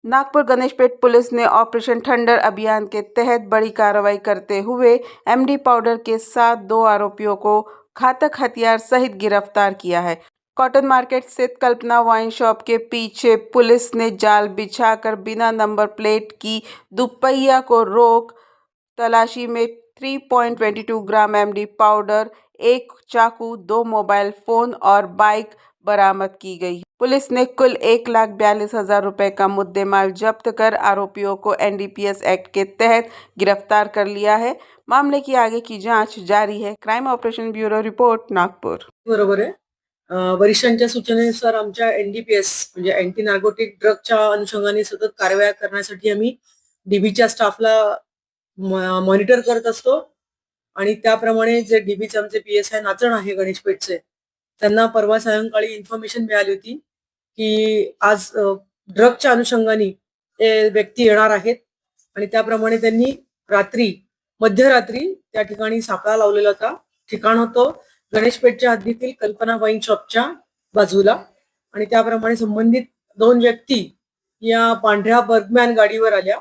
Nagpur Ganeshpeth police ने operation thunder अभियान के तहत बड़ी कार्रवाई करते हुए एमडी पाउडर के साथ 2 आरोपियों को घातक हथियार सहित गिरफ्तार किया है। कॉटन मार्केट स्थित कल्पना वाइन शॉप के पीछे पुलिस ने जाल बिछाकर बिना नंबर प्लेट की दुपहिया को रोक तलाशी में 3.22 ग्राम एमडी पाउडर, 1 चाकू, 2 मोबाइल फोन और बाइक बरामद की गई। पुलिस ने कुल 1,42,000 रुपए का मुद्देमाल जब्त कर आरोपियों को एनडीपीएस एक्ट के तहत गिरफ्तार कर लिया है। मामले की आगे की जांच जारी है। Crime operation bureau report, Nagpur. बरोबर आहे। वरिष्ठांच्या सूचनेनुसार आमच्या एनडीपीएस म्हणजे अँटी नार्कोटिक ड्रगच्या अनुषंगाने सतत कारवाया करण्यासाठी आम्ही डीबीच्या स्टाफला मॉनिटर करत असतो आणि त्याप्रमाणे जे डीबीचे आमचे पीएसआय नाचण आहे गणेशपेठचे, त्यांना परवा सायंकाळी इन्फॉर्मेशन मिळाली होती की आज ड्रगच्या अनुषंगाने ते व्यक्ती येणार आहेत आणि त्याप्रमाणे त्यांनी मध्यरात्री त्या ठिकाणी सापळा लावलेला होता। ठिकाण होतं गणेशपेठच्या हद्दीतील कल्पना वाईन शॉपच्या बाजूला आणि त्याप्रमाणे संबंधित 2 व्यक्ती या पांढऱ्या बर्गमॅन गाडीवर आल्या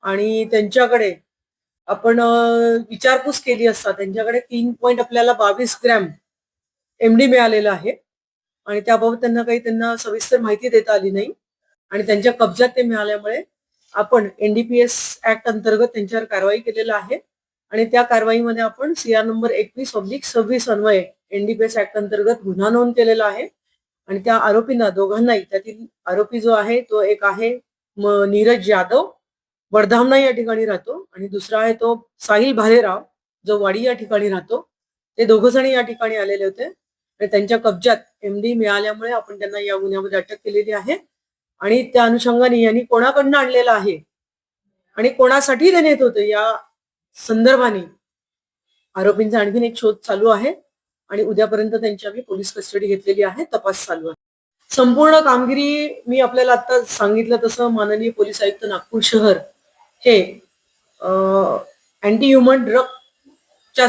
आणि त्यांच्याकडे आपण विचारपूस केली असता त्यांच्याकडे 3.22 ग्रॅम एमडी मिळालेला आहे आणि त्याबाबत त्यांना सविस्तर माहिती देता आली नाही आणि त्यांच्या कब्जात ते मिळाल्यामुळे आपण एनडीपीएस ऍक्ट अंतर्गत त्यांच्यावर कारवाई केलेला आहे आणि त्या कारवाईमध्ये आपण सीआर नंबर 21/26 अन्वये एनडीपीएस ऍक्ट अंतर्गत गुन्हा नोंद केलेला आहे आणि त्या आरोपींना दोघांनाही त्यातील आरोपी जो आहे तो एक आहे नीरज यादव, वर्धामना या ठिकाणी राहतो आणि दुसरा आहे तो साहिल भालेराव जो वाडी या ठिकाणी राहतो। ते दोघजण या ठिकाणी आलेले होते आणि त्यांच्या कब्जात एमडी मिळाल्यामुळे आपण त्यांना या गुन्ह्यामध्ये अटक केलेली आहे आणि त्या अनुषंगाने यांनी कोणाकडून आणलेला आहे आणि कोणासाठी ते नेत होते या संदर्भाने आरोपींचा आणखीन एक शोध चालू आहे आणि उद्यापर्यंत त्यांची आम्ही पोलीस कस्टडी घेतलेली आहे। तपास चालू आहे। संपूर्ण कामगिरी मी आपल्याला आता सांगितलं तसं माननीय पोलीस आयुक्त नागपूर शहर हे अँटी ह्युमन ड्रगच्या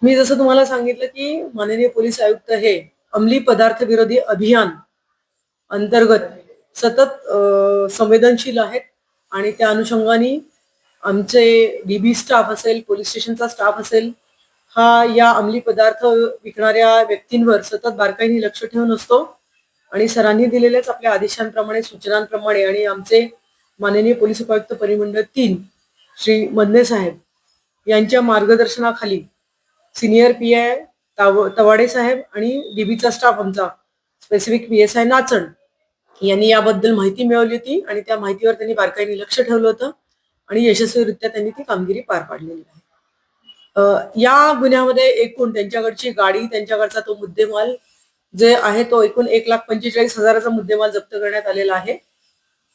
मी जसं तुम्हाला सांगितलं की माननीय पोलीस आयुक्त हे अंमली पदार्थ विरोधी अभियान अंतर्गत सतत संवेदनशील आहेत आणि त्या अनुषंगाने आमचे डीबी स्टाफ असेल, पोलीस स्टेशनचा स्टाफ असेल, हा या अंमली पदार्थ विकणाऱ्या व्यक्तींवर सतत बारकाईने लक्ष ठेवून असतो आणि सरांनी दिलेल्याच आपल्या आदेशांप्रमाणे, सूचनांप्रमाणे आणि आमचे माननीय पोलीस उपायुक्त परिमंडळ 3 श्री मदने साहेब यांच्या मार्गदर्शनाखाली सिनियर पीआय तवाडे साहेब आणि डीबीचा स्टाफ आमचा स्पेसिफिक पीएसआय नाचण यांनी याबद्दल माहिती मिळवली होती आणि त्या माहितीवर त्यांनी बारकाईने लक्ष ठेवलं होतं आणि यशस्वीरित्या त्यांनी ती कामगिरी पार पाडलेली आहे। या गुन्ह्यामध्ये एकूण त्यांच्याकडची गाडी, त्यांच्याकडचा तो मुद्देमाल जे आहे तो एकूण 1,45,000चा मुद्देमाल जप्त करण्यात आलेला आहे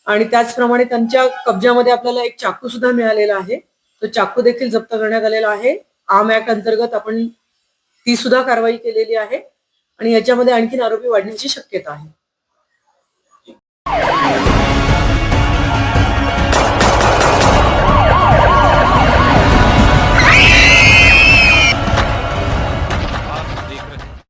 आणि त्याचप्रमाणे त्यांच्या कब्जामध्ये आपल्याला एक चाकू सुद्धा मिळालेला आहे। तो चाकू देखील जप्त करण्यात आलेला आहे। आर्म ऍक्ट अंतर्गत आपण ती सुद्धा कारवाई केलेली आहे आणि याच्यामध्ये आणखीन आरोपी वाढण्याची शक्यता आहे।